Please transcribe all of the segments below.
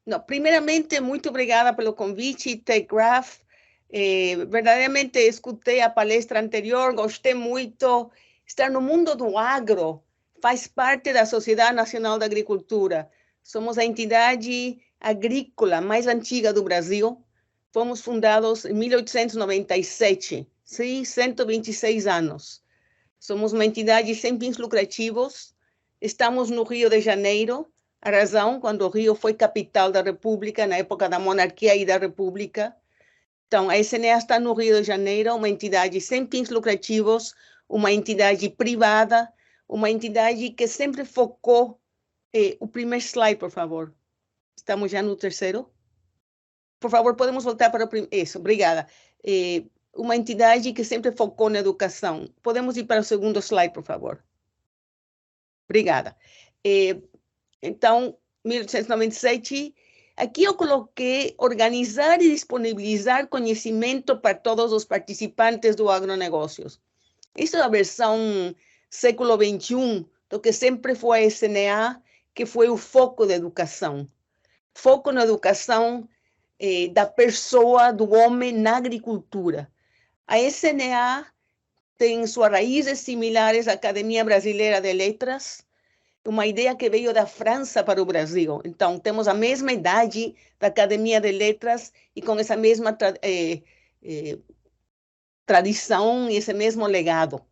Não, primeiramente, muito obrigada pelo convite, TechGraph. Verdadeiramente escutei a palestra anterior, gostei muito. Estar no mundo do agro faz parte da Sociedade Nacional da Agricultura. Somos a entidade agrícola mais antiga do Brasil. Fomos fundados em 1897, sim, 126 anos. Somos uma entidade sem fins lucrativos. Estamos no Rio de Janeiro, a razão, quando o Rio foi capital da República, na época da monarquia e da República. Então, a SNA está no Rio de Janeiro, uma entidade sem fins lucrativos, uma entidade privada, uma entidade que sempre focou... o primeiro slide, por favor. Estamos já no terceiro. Por favor, podemos voltar para o primeiro. Isso, obrigada. Uma entidade que sempre focou na educação. Podemos ir para o segundo slide, por favor. Obrigada. Então, 1897, aqui eu coloquei organizar e disponibilizar conhecimento para todos os participantes do agronegócios. Isso é a versão século XXI, do que sempre foi a SNA, que foi o foco da educação. Foco na educação da pessoa, do homem na agricultura. A SNA tem suas raízes similares à Academia Brasileira de Letras, uma ideia que veio da França para o Brasil. Então, temos a mesma idade da Academia de Letras e com essa mesma tradição e esse mesmo legado.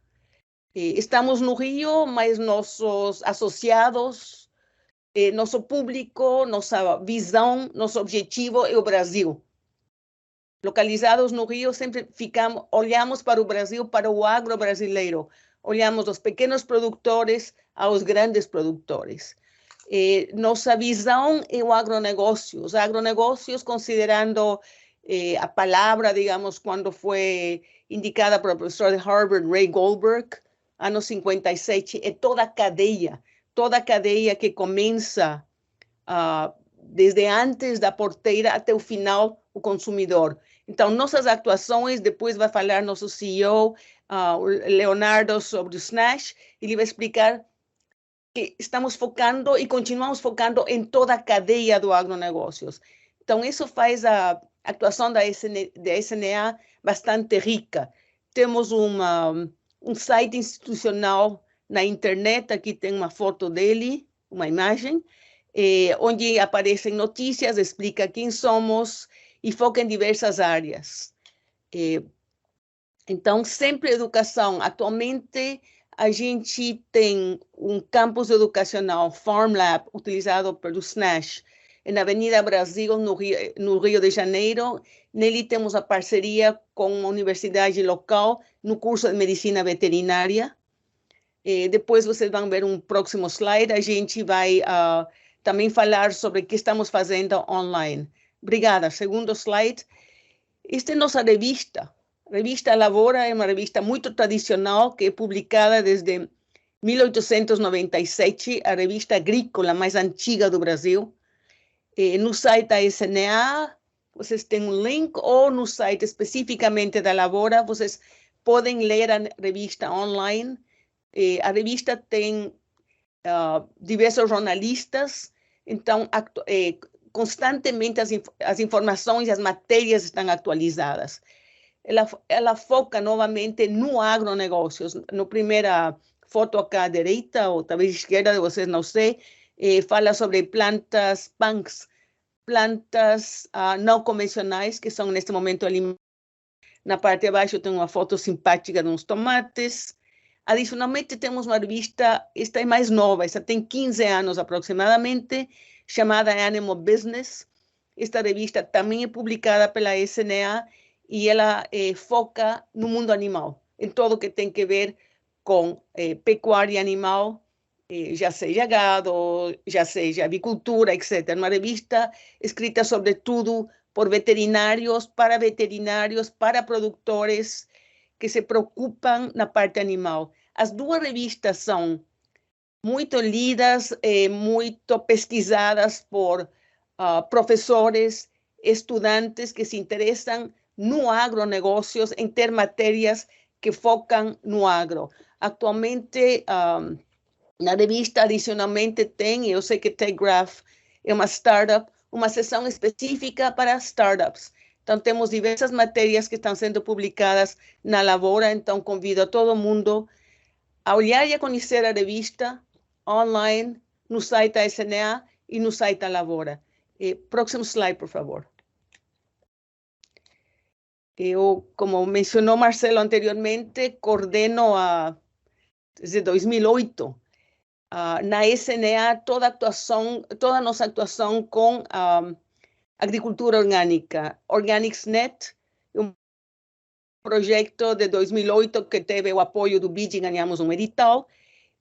Estamos no Rio, mas nossos associados, nosso público, nossa visão, nosso objetivo é o Brasil. Localizados no Rio, sempre olhamos para o Brasil, para o agro brasileiro. Olhamos dos pequenos produtores aos grandes produtores. Nossa visão é o agronegócio. Os agronegócios, considerando a palavra, digamos, quando foi indicada pelo professor de Harvard, Ray Goldberg, anos 57, é toda a cadeia que começa desde antes da porteira até o final, o consumidor. Então, nossas atuações, depois vai falar nosso CEO, o Leonardo, sobre o SNASH, ele vai explicar que estamos focando e continuamos focando em toda a cadeia do agronegócios. Então, isso faz a atuação da SNA bastante rica. Temos um site institucional na internet, aqui tem uma foto dele, uma imagem, onde aparecem notícias, explica quem somos e foca em diversas áreas. Então, sempre educação. Atualmente, a gente tem um campus educacional, Farm Lab, utilizado pelo SNASH, na Avenida Brasil, no Rio de Janeiro. Nele temos a parceria com uma universidade local no curso de medicina veterinária. Depois vocês vão ver um próximo slide. A gente vai também falar sobre o que estamos fazendo online. Obrigada. Segundo slide. Esta é nossa revista. A revista Labora é uma revista muito tradicional que é publicada desde 1897, a revista agrícola mais antiga do Brasil. No site da SNA, vocês têm um link, ou no site especificamente da Labora, vocês podem ler a revista online. A revista tem diversos jornalistas, então constantemente as informações e as matérias estão atualizadas. Ela foca novamente no agronegócios. Na primeira foto aqui à direita, ou talvez à esquerda de vocês, não sei, fala sobre plantas punks, plantas não convencionais, que são neste momento alimentadas. Na parte de baixo tem uma foto simpática de uns tomates. Adicionalmente, temos uma revista, esta é mais nova, esta tem 15 anos aproximadamente, chamada Animal Business. Esta revista também é publicada pela SNA e ela foca no mundo animal, em tudo que tem que ver com pecuária animal, já seja gado, já seja avicultura, etc. Uma revista escrita, sobretudo, por veterinários, para produtores que se preocupam na parte animal. As duas revistas são muito lidas, muito pesquisadas por professores, estudantes que se interessam no agronegócios, em ter matérias que focam no agro. Atualmente, na revista, adicionalmente, tem, eu sei que TechGraph é uma startup, uma sessão específica para startups. Então, temos diversas matérias que estão sendo publicadas na Lavora, então convido a todo mundo a olhar e a conhecer a revista online, no site da SNA e no site da Lavora. Próximo slide, por favor. Eu, como mencionou Marcelo anteriormente, coordeno desde 2008 na SNA toda a nossa atuação com agricultura orgânica. OrganicsNet, um projeto de 2008 que teve o apoio do BID e ganhamos um edital.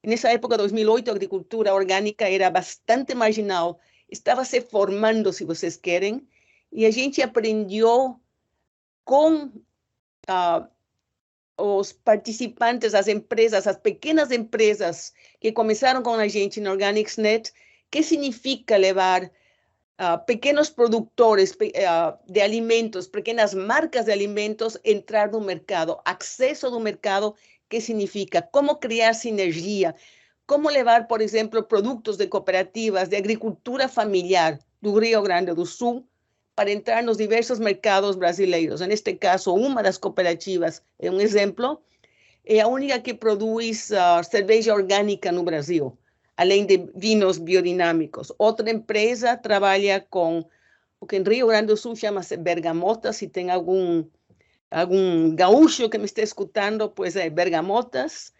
Nessa época, 2008, a agricultura orgânica era bastante marginal, estava se formando, se vocês querem, e a gente aprendeu com os participantes, as empresas, as pequenas empresas que começaram com a gente no OrganicsNet, que significa levar pequenos produtores de alimentos, pequenas marcas de alimentos, entrar no mercado, acesso do mercado, que significa como criar sinergia, como levar, por exemplo, produtos de cooperativas de agricultura familiar do Rio Grande do Sul para entrar nos diversos mercados brasileiros. Neste caso, uma das cooperativas, é um exemplo, é a única que produz cerveja orgânica no Brasil, além de vinhos biodinâmicos. Outra empresa trabalha com o que em Rio Grande do Sul chama-se bergamotas. Se tem algum gaúcho que me está escutando, pois é, bergamotas.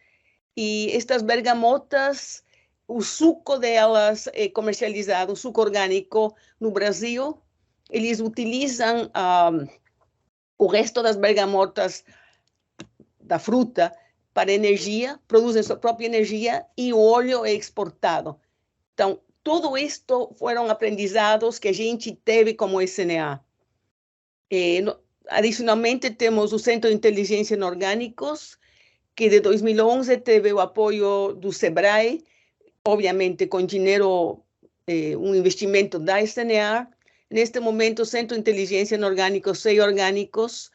E estas bergamotas, o suco delas é comercializado, o suco orgânico no Brasil. Eles utilizam o resto das bergamotas da fruta para energia, produzem sua própria energia e o óleo é exportado. Então, tudo isto foram aprendizados que a gente teve como SNA. Adicionalmente, temos o Centro de Inteligência em Orgânicos, que de 2011 teve o apoio do SEBRAE, obviamente com dinheiro, um investimento da SNA. Neste momento, o Centro de Inteligência em Orgânicos, CEI Orgânicos,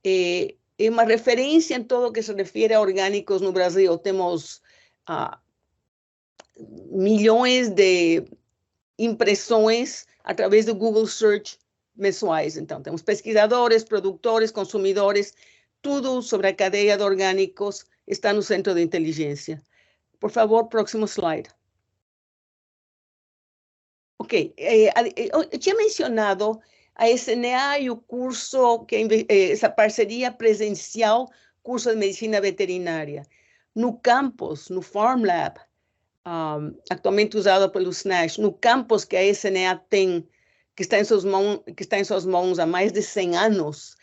é uma referência em tudo que se refere a orgânicos no Brasil. Temos milhões de impressões através do Google Search mensuais. Então, temos pesquisadores, produtores, consumidores, tudo sobre a cadeia de orgânicos está no Centro de Inteligência. Por favor, próximo slide. Ok, eu tinha mencionado a SNA e o curso, essa parceria presencial, curso de medicina veterinária. No campus, no FarmLab, atualmente usado pelo SNASH, no campus que a SNA tem, que está em suas mãos há mais de 100 anos,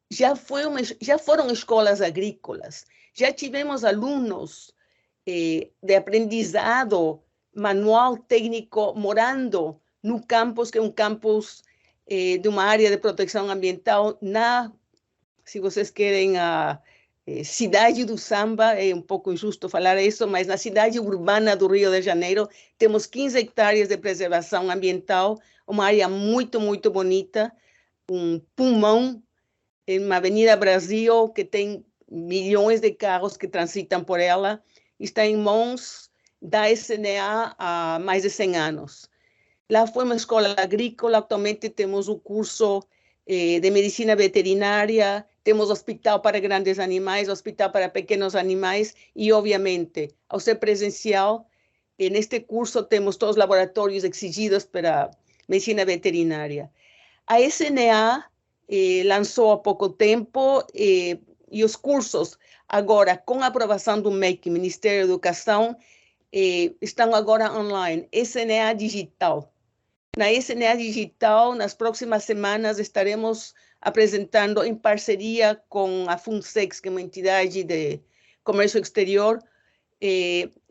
já foram escolas agrícolas, já tivemos alunos de aprendizado manual técnico morando no campus, que é um campus de uma área de proteção ambiental se vocês querem, a cidade do samba, é um pouco injusto falar isso, mas na cidade urbana do Rio de Janeiro temos 15 hectares de preservação ambiental, uma área muito, muito bonita, um pulmão, em uma Avenida Brasil que tem milhões de carros que transitam por ela, está em mãos da SNA há mais de 100 anos. Lá foi uma escola agrícola, atualmente temos o curso de medicina veterinária, temos hospital para grandes animais, hospital para pequenos animais e, obviamente, ao ser presencial, neste curso temos todos os laboratórios exigidos para medicina veterinária. A SNA lançou há pouco tempo e os cursos agora, com a aprovação do MEC, Ministério da Educação, estão agora online, SNA Digital. Na SNA Digital, nas próximas semanas, estaremos apresentando em parceria com a FUNSEX, que é uma entidade de comércio exterior,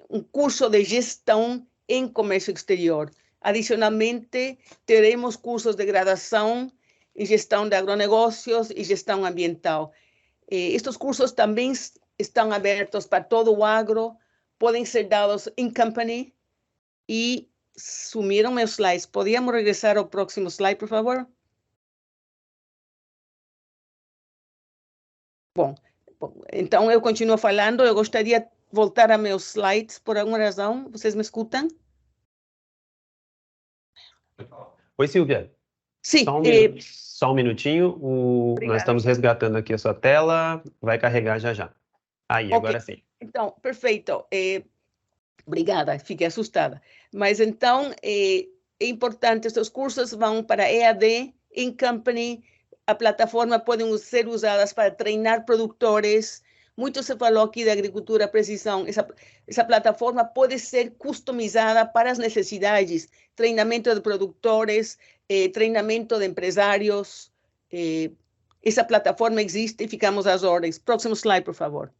um curso de gestão em comércio exterior. Adicionalmente, teremos cursos de graduação em gestão de agronegócios e gestão ambiental. Estes cursos também estão abertos para todo o agro, podem ser dados em company e sumiram meus slides. Podíamos regressar ao próximo slide, por favor? Bom, então eu continuo falando. Eu gostaria de voltar a meus slides por alguma razão. Vocês me escutam? Oi, Silvia. Sim, Só um minutinho. Nós estamos resgatando aqui a sua tela. Vai carregar já já. Aí, ok. agora sim. Então, perfeito. Obrigada, fiquei assustada. Mas então, é importante, estes cursos vão para EAD, in-company, a plataforma podem ser usadas para treinar produtores. Muito se falou aqui de agricultura precisão. Essa plataforma pode ser customizada para as necessidades, treinamento de produtores, treinamento de empresários. Essa plataforma existe e ficamos às ordens. Próximo slide, por favor.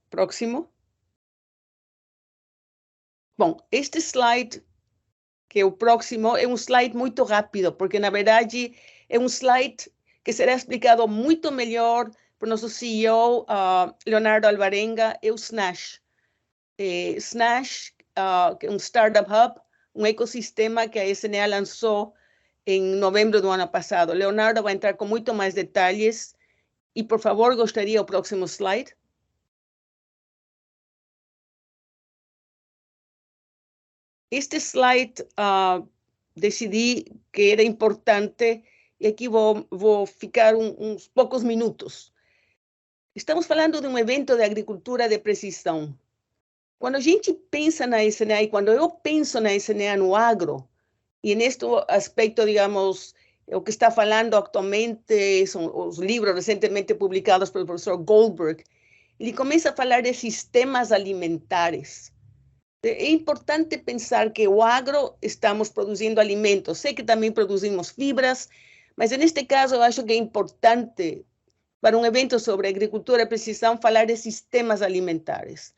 Próximo. Bom, este slide, que é o próximo, é um slide muito rápido, porque, na verdade, é um slide que será explicado muito melhor por nosso CEO, Leonardo Alvarenga, é o Snash. Snash, que é um Startup Hub, um ecossistema que a SNA lançou em novembro do ano passado. Leonardo vai entrar com muito mais detalhes. E, por favor, gostaria o próximo slide. Este slide decidi que era importante e aqui vou ficar uns poucos minutos. Estamos falando de um evento de agricultura de precisão. Quando a gente pensa na SNA e quando eu penso na SNA no agro, e neste aspecto, digamos, o que está falando atualmente são os livros recentemente publicados pelo professor Goldberg, ele começa a falar de sistemas alimentares. É importante pensar que o agro estamos produzindo alimentos. Sei que também produzimos fibras, mas neste caso eu acho que é importante para um evento sobre agricultura e precisão falar de sistemas alimentares.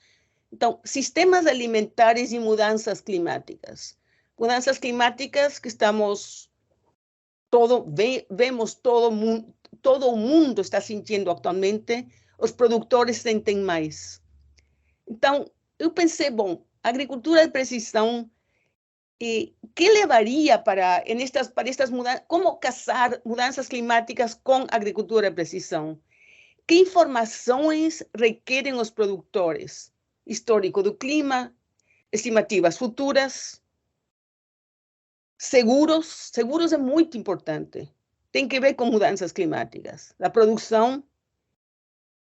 Então, sistemas alimentares e mudanças climáticas. Mudanças climáticas que vemos todo o mundo está sentindo atualmente, os produtores sentem mais. Então, eu pensei, bom, agricultura de precisão, que levaria para estas mudanças, como casar mudanças climáticas com agricultura de precisão? Que informações requerem os produtores? Histórico do clima, estimativas futuras, seguros é muito importante. Tem que ver com mudanças climáticas. A produção,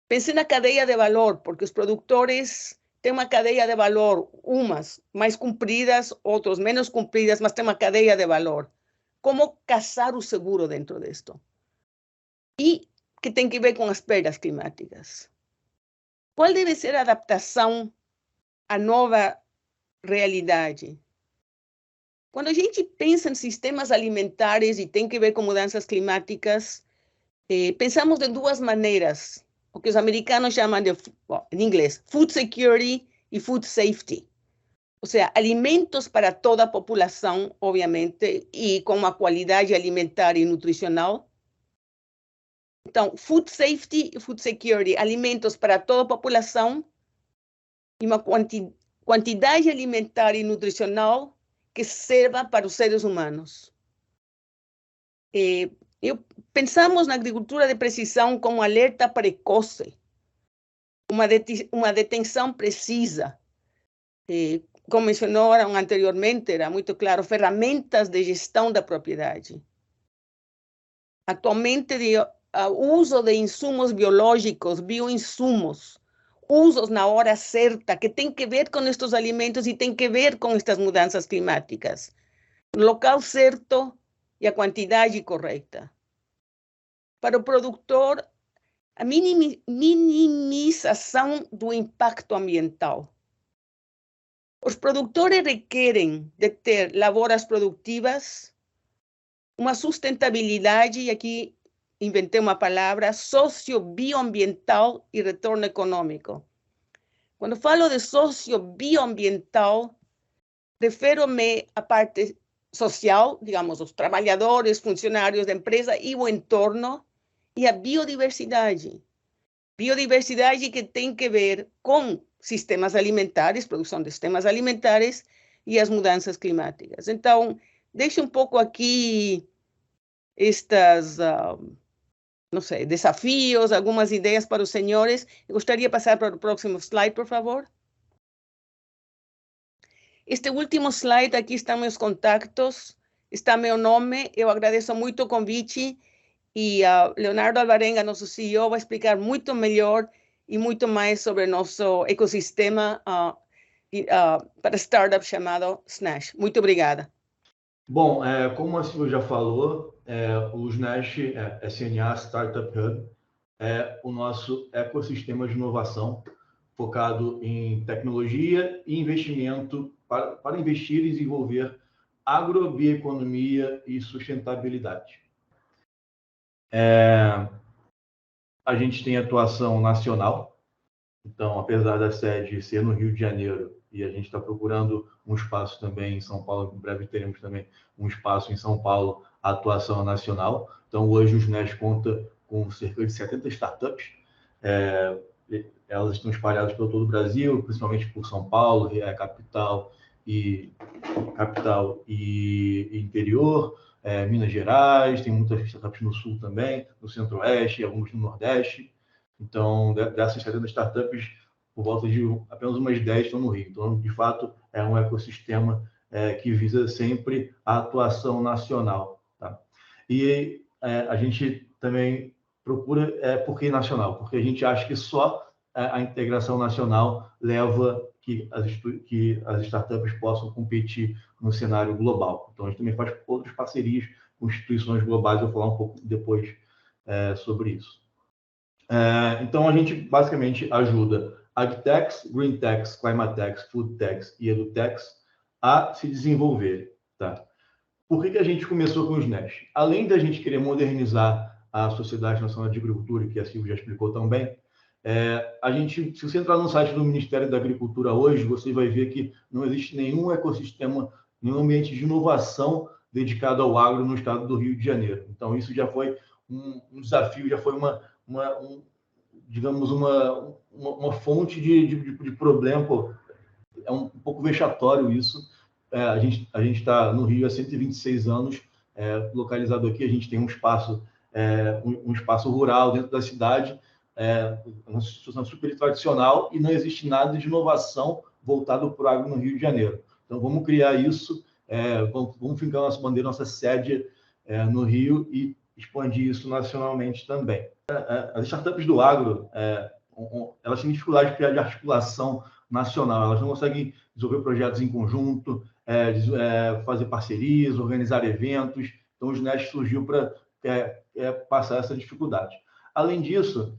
pensei na cadeia de valor, porque os produtores têm uma cadeia de valor, umas mais compridas, outras menos compridas, mas tem uma cadeia de valor. Como casar o seguro dentro disto? E que tem que ver com as perdas climáticas. Qual deve ser a adaptação à nova realidade? Quando a gente pensa em sistemas alimentares e tem que ver com mudanças climáticas, pensamos de duas maneiras, o que os americanos chamam de, em inglês, food security e food safety. Ou seja, alimentos para toda a população, obviamente, e com uma qualidade alimentar e nutricional. Então, food safety e food security, alimentos para toda a população e uma quantidade alimentar e nutricional que sirva para os seres humanos. Pensamos na agricultura de precisão como alerta precoce, uma detenção precisa. Como mencionaram anteriormente, era muito claro, ferramentas de gestão da propriedade. Atualmente, o uso de insumos biológicos, bioinsumos, usos na hora certa, que tem que ver com estes alimentos e tem que ver com estas mudanças climáticas. No local certo e a quantidade correta. Para o produtor, a minimização do impacto ambiental. Os produtores requerem de ter lavouras produtivas, uma sustentabilidade, e aqui inventei uma palavra, sociobioambiental e retorno econômico. Quando falo de sociobioambiental, refiro-me à parte social, digamos, os trabalhadores, funcionários da empresa e o entorno, e a biodiversidade. Biodiversidade que tem que ver com sistemas alimentares, produção de sistemas alimentares e as mudanças climáticas. Então, deixo um pouco aqui estas, não sei, desafios, algumas ideias para os senhores. Eu gostaria de passar para o próximo slide, por favor. Este último slide, aqui estão meus contatos, está meu nome, eu agradeço muito o convite e Leonardo Alvarenga, nosso CEO, vai explicar muito melhor e muito mais sobre nosso ecossistema para startup chamado Snash. Muito obrigada. Bom, como a Silvia já falou, o Snash, SNA Startup Hub, é o nosso ecossistema de inovação focado em tecnologia e investimento para investir e desenvolver agrobioeconomia e sustentabilidade. A gente tem atuação nacional, então, apesar da sede ser no Rio de Janeiro, e a gente está procurando um espaço também em São Paulo, em breve teremos também um espaço em São Paulo, a atuação nacional. Então, hoje o SNES conta com cerca de 70 startups, elas estão espalhadas por todo o Brasil, principalmente por São Paulo, capital e interior, Minas Gerais, tem muitas startups no Sul também, no Centro-Oeste, alguns no Nordeste. Então, dessas 70 startups, por volta de apenas umas 10 estão no Rio. Então, de fato, é um ecossistema que visa sempre a atuação nacional. Tá? E a gente também procura, por que nacional? Porque a gente acha que só a integração nacional leva que as startups possam competir no cenário global. Então, a gente também faz outras parcerias com instituições globais, eu vou falar um pouco depois sobre isso. Então, a gente basicamente ajuda AgTechs, GreenTechs, ClimateTechs, FoodTechs e EduTechs a se desenvolver. Tá? Por que a gente começou com os SNES? Além da gente querer modernizar a Sociedade Nacional de Agricultura, que a Silvia já explicou tão bem, se você entrar no site do Ministério da Agricultura hoje, você vai ver que não existe nenhum ecossistema, nenhum ambiente de inovação dedicado ao agro no estado do Rio de Janeiro. Então, isso já foi um desafio, já foi digamos, uma fonte de problema. Pô, é um pouco vexatório isso. A gente está no Rio há 126 anos, localizado aqui, a gente tem um espaço rural dentro da cidade, uma situação super tradicional, e não existe nada de inovação voltado para o agro no Rio de Janeiro. Então, vamos criar isso, vamos fincar nossa bandeira, nossa sede no Rio e expandir isso nacionalmente também. As startups do agro, elas têm dificuldade de articulação nacional, elas não conseguem desenvolver projetos em conjunto, fazer parcerias, organizar eventos. Então, o SNES surgiu para passar essa dificuldade. Além disso,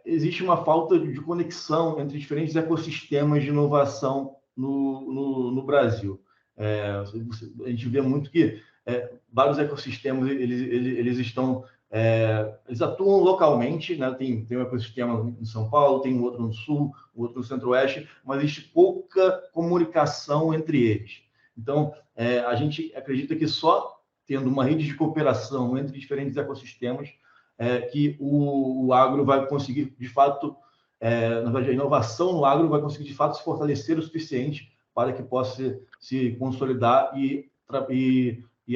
existe uma falta de conexão entre diferentes ecossistemas de inovação no Brasil. A gente vê muito que vários ecossistemas eles atuam localmente, né? Tem um ecossistema em São Paulo, tem um outro no Sul, um outro no Centro-Oeste, mas existe pouca comunicação entre eles. Então, a gente acredita que só tendo uma rede de cooperação entre diferentes ecossistemas que o agro vai conseguir, de fato, na verdade, a inovação no agro vai conseguir, de fato, se fortalecer o suficiente para que possa se consolidar e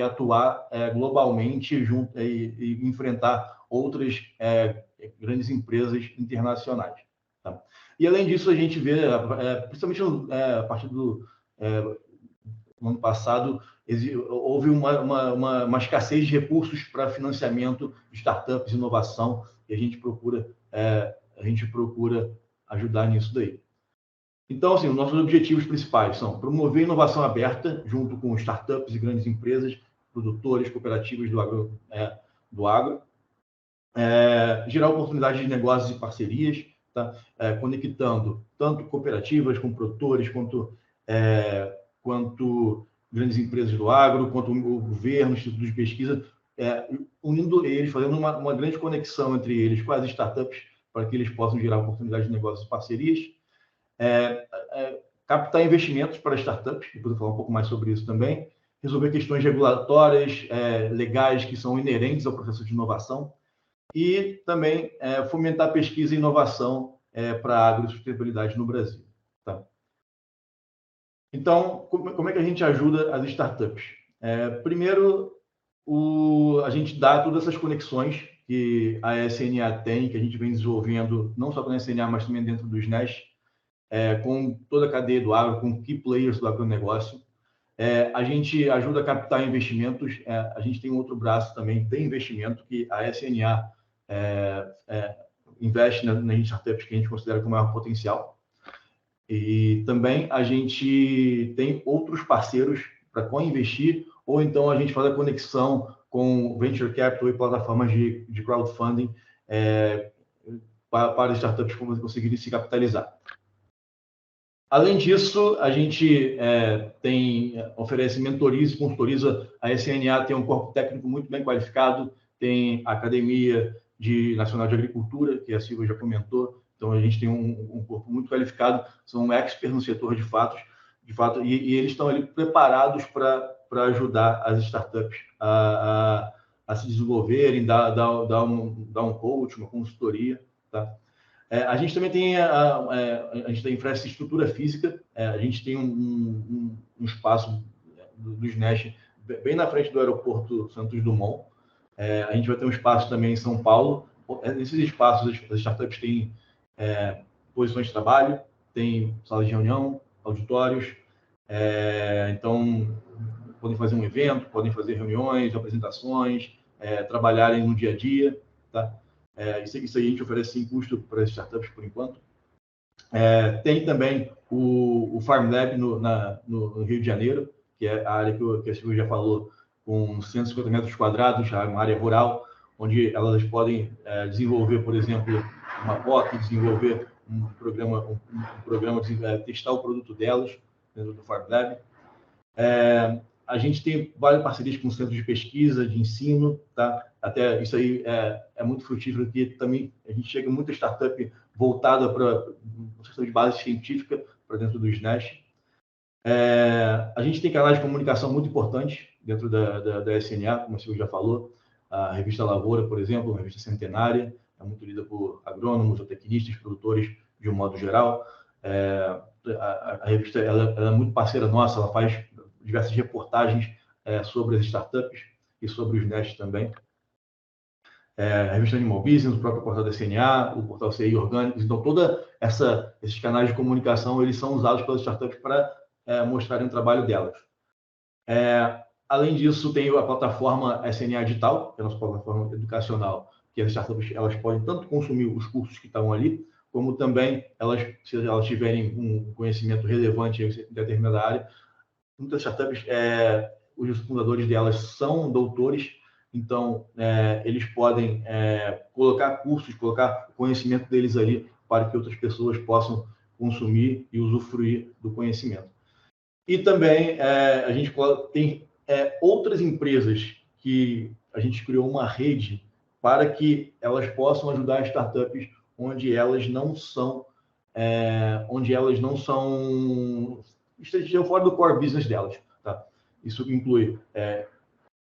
atuar globalmente junto, e enfrentar outras grandes empresas internacionais. Tá? E, além disso, a gente vê, principalmente a partir do ano passado, houve uma escassez de recursos para financiamento de startups e inovação, e a gente procura ajudar nisso daí. Então, assim, os nossos objetivos principais são promover inovação aberta junto com startups e grandes empresas, produtores, cooperativas do agro, gerar oportunidades de negócios e parcerias, tá? Conectando tanto cooperativas com produtores, quanto grandes empresas do agro, quanto o governo, institutos de pesquisa, unindo eles, fazendo uma grande conexão entre eles com as startups, para que eles possam gerar oportunidades de negócios e parcerias. Captar investimentos para startups, depois eu vou falar um pouco mais sobre isso também, resolver questões regulatórias, legais, que são inerentes ao processo de inovação, e também fomentar pesquisa e inovação para a agrosustentabilidade no Brasil. Tá? Então, como é que a gente ajuda as startups? Primeiro, a gente dá todas essas conexões que a SNA tem, que a gente vem desenvolvendo, não só com a SNA, mas também dentro do SNES, com toda a cadeia do agro, com key players do agronegócio. A gente ajuda a captar investimentos. A gente tem um outro braço também de investimento, que a SNA investe nas startups que a gente considera com maior potencial. E também a gente tem outros parceiros para co-investir, ou então a gente faz a conexão com venture capital e plataformas de crowdfunding para as startups conseguirem se capitalizar. Além disso, a gente oferece mentorias e consultoriza. A SNA tem um corpo técnico muito bem qualificado, tem a Academia Nacional de Agricultura, que a Silvia já comentou. Então, a gente tem um corpo muito qualificado, são experts no setor de fato, e eles estão ali preparados para ajudar as startups a se desenvolverem, dar um coach, uma consultoria, tá? A gente também tem a gente tem infraestrutura física. A gente tem um espaço do SNEST bem na frente do aeroporto Santos Dumont. A gente vai ter um espaço também em São Paulo. Nesses espaços, as startups têm posições de trabalho, tem salas de reunião, auditórios. Então, podem fazer um evento, podem fazer reuniões, apresentações, trabalharem no dia a dia, tá? Isso aí a gente oferece sem custo para as startups por enquanto. Tem também o Farm Lab no Rio de Janeiro, que é a área que a Silvia já falou, com 150 metros quadrados, uma área rural, onde elas podem desenvolver, por exemplo, uma POC, desenvolver um programa de testar o produto delas dentro do Farm Lab. A gente tem várias parcerias com centros de pesquisa, de ensino, tá? Até isso aí é muito frutífero, porque também a gente chega muita startup voltada para uma questão de base científica para dentro do SNEST. A gente tem canais de comunicação muito importantes dentro da SNA, como a Silvia já falou. A revista Lavoura, por exemplo, uma revista centenária, é muito lida por agrônomos, zootecnistas, produtores de um modo geral. A revista ela é muito parceira nossa, ela faz diversas reportagens sobre as startups e sobre os SNEST também. A revista Animal Business, o próprio portal da SNA, o portal CI Orgânicos. Então, todos esses canais de comunicação eles são usados pelas startups para mostrarem o trabalho delas. Além disso, tem a plataforma SNA Digital, que é a nossa plataforma educacional, que as startups elas podem tanto consumir os cursos que estão ali, como também, se elas tiverem um conhecimento relevante em determinada área. Muitas startups, os fundadores delas são doutores, então eles podem colocar cursos, colocar o conhecimento deles ali para que outras pessoas possam consumir e usufruir do conhecimento. E também a gente tem outras empresas que a gente criou uma rede para que elas possam ajudar as startups onde elas não estejam fora do core business delas, tá? Isso inclui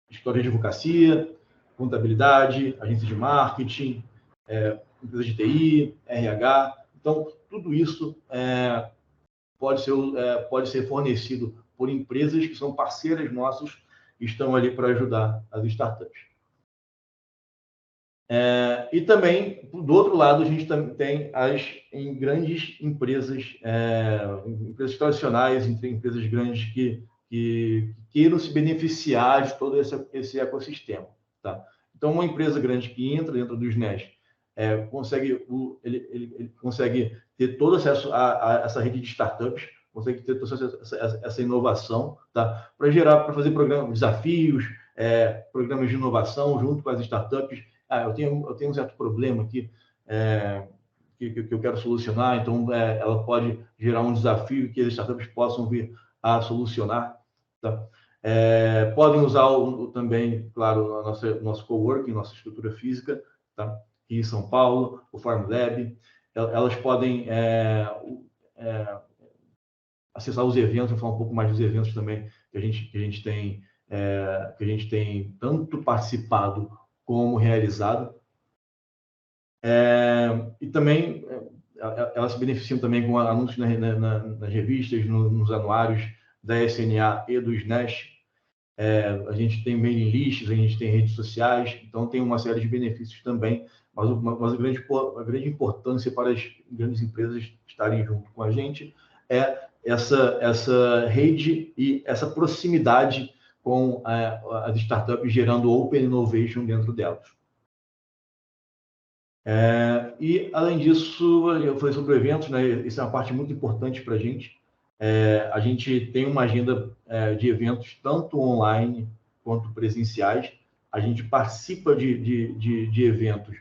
escritório de advocacia, contabilidade, agência de marketing, empresa de TI, RH. Então, tudo isso pode ser fornecido por empresas que são parceiras nossas e estão ali para ajudar as startups. E também, do outro lado, a gente também tem as grandes empresas, empresas tradicionais, empresas grandes que queiram se beneficiar de todo esse ecossistema, tá? Então, uma empresa grande que entra dentro do SNEST ele consegue ter todo acesso a essa rede de startups, consegue ter toda essa inovação, tá? Para fazer programas, desafios, programas de inovação junto com as startups. Eu tenho um certo problema aqui que eu quero solucionar, então ela pode gerar um desafio que as startups possam vir a solucionar, tá? Podem usar também, claro, nosso coworking, nossa estrutura física, tá? Aqui em São Paulo, o Farm Lab. Elas podem acessar os eventos, vou falar um pouco mais dos eventos também que a gente tem tanto participado como realizado. E também elas se beneficiam também com anúncios nas revistas, nos anuários da SNA e do SNEST. A gente tem mailing lists, a gente tem redes sociais, então tem uma série de benefícios também mas a grande importância para as grandes empresas estarem junto com a gente é essa rede e essa proximidade com as startups, gerando open innovation dentro delas. E, além disso, eu falei sobre eventos, né? Isso é uma parte muito importante para a gente. A gente tem uma agenda de eventos, tanto online quanto presenciais. A gente participa de eventos.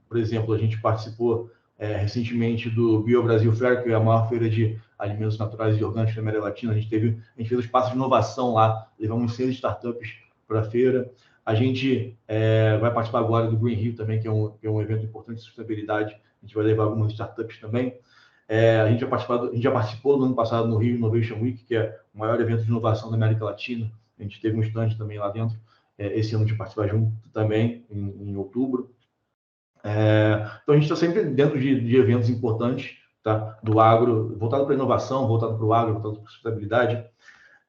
Por exemplo, a gente participou recentemente do BioBrasil Fair, que é a maior feira de alimentos naturais e orgânicos da América Latina. A gente fez o espaço de inovação lá, levamos 6 startups para a feira. A gente vai participar agora do Green Rio também, que é um evento importante de sustentabilidade. A gente vai levar algumas startups também. A gente já participou no ano passado no Rio Innovation Week, que é o maior evento de inovação da América Latina. A gente teve um stand também lá dentro. Esse ano a gente participar junto também, em outubro. Então, a gente está sempre dentro de eventos importantes, tá? Do agro, voltado para a inovação, voltado para o agro, voltado para a sustentabilidade.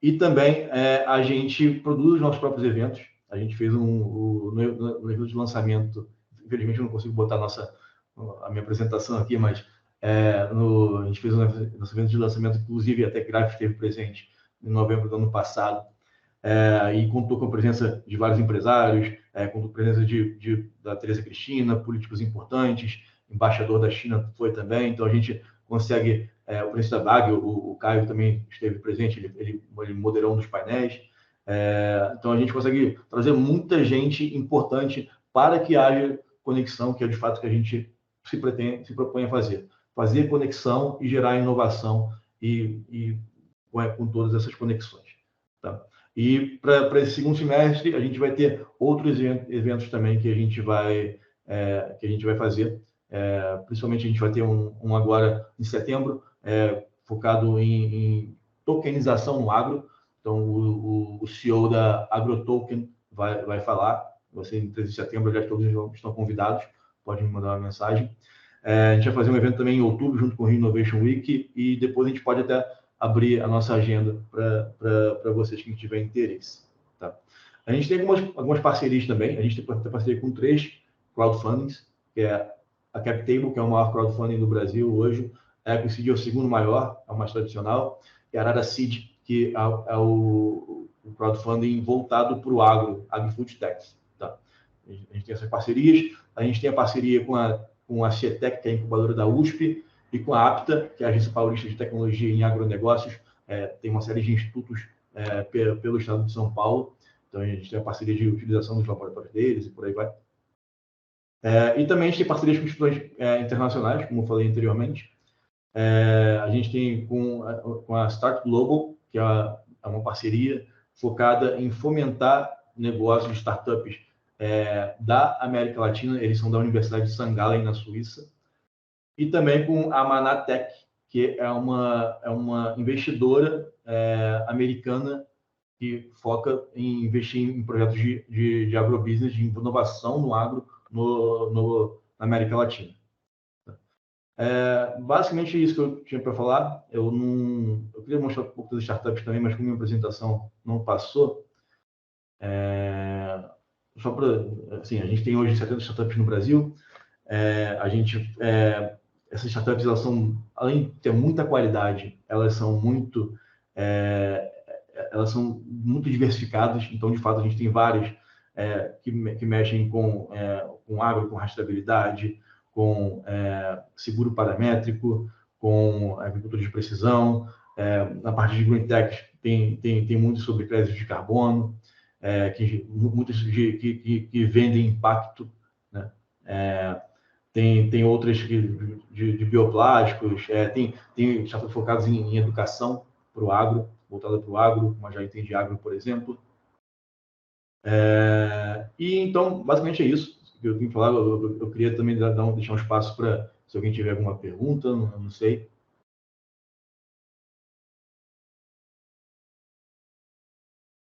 E também a gente produz os nossos próprios eventos. A gente fez no evento de lançamento, infelizmente eu não consigo botar a minha apresentação aqui, mas a gente fez nosso evento de lançamento, inclusive a TechGraph esteve presente em novembro do ano passado, e contou com a presença de vários empresários, contou com a presença da Tereza Cristina, políticos importantes, embaixador da China foi também, então a gente consegue, o presidente da BAG, o Caio também esteve presente, ele moderou um dos painéis, então a gente consegue trazer muita gente importante para que haja conexão, que é de fato que a gente se propõe a fazer conexão e gerar inovação com todas essas conexões, tá? E para esse segundo semestre a gente vai ter outros eventos também que a gente vai fazer. Principalmente a gente vai ter um agora em setembro, focado em tokenização no agro. Então o CEO da AgroToken vai falar. Vai ser em 13 de setembro, já todos estão convidados, podem me mandar uma mensagem. A gente vai fazer um evento também em outubro, junto com o Rio Innovation Week, e depois a gente pode até abrir a nossa agenda para vocês que tiverem interesse. Tá? A gente tem algumas parcerias também. A gente tem parceria com 3 crowdfundings, que é a CapTable, que é o maior crowdfunding do Brasil hoje, a EcoSeed é o segundo maior, é o mais tradicional, e a Arara Seed, que é o crowdfunding voltado para o agri-food techs. Tá? A gente tem essas parcerias. A gente tem a parceria com a CETEC, que é a incubadora da USP, e com a APTA, que é a Agência Paulista de Tecnologia em Agronegócios. Tem uma série de institutos pelo estado de São Paulo. Então, a gente tem a parceria de utilização dos laboratórios deles e por aí vai. E também a gente tem parcerias com instituições internacionais, como eu falei anteriormente. A gente tem com a Start Global, que é uma parceria focada em fomentar negócios de startups da América Latina. Eles são da Universidade de St. Gallen, na Suíça. E também com a Manatech, que é uma investidora americana que foca em investir em projetos de agrobusiness, de inovação no agro na América Latina. Basicamente isso que eu tinha para falar. Eu queria mostrar um pouco das startups também, mas como minha apresentação não passou, só para, assim, a gente tem hoje 70 startups no Brasil. Essas startups, elas são, além de ter muita qualidade, elas são muito diversificadas. Então, de fato, a gente tem várias que mexem com agro, com rastreabilidade, com seguro paramétrico, com agricultura de precisão. Na parte de Green Tech, tem muito sobre crédito de carbono, muitas que vendem impacto, né? Tem outras de bioplásticos, tem startups focadas em educação para o agro, voltada para o agro, como a Já Entendi Agro, por exemplo. E então, basicamente é isso que eu tenho que falar. Eu queria também deixar um espaço para, se alguém tiver alguma pergunta, não sei.